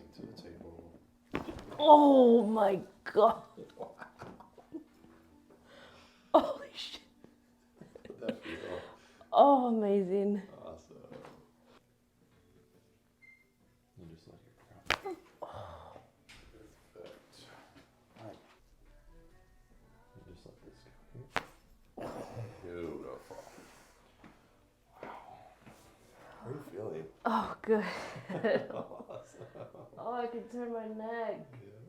everything to the table. Oh my god. Holy shit. How'd that feel? Oh, amazing. Awesome. You just let your crown. Perfect. Alright. You just let this go here. Beautiful. Wow. How are you feeling? Oh, good. Awesome. Oh, I can turn my neck. Yeah.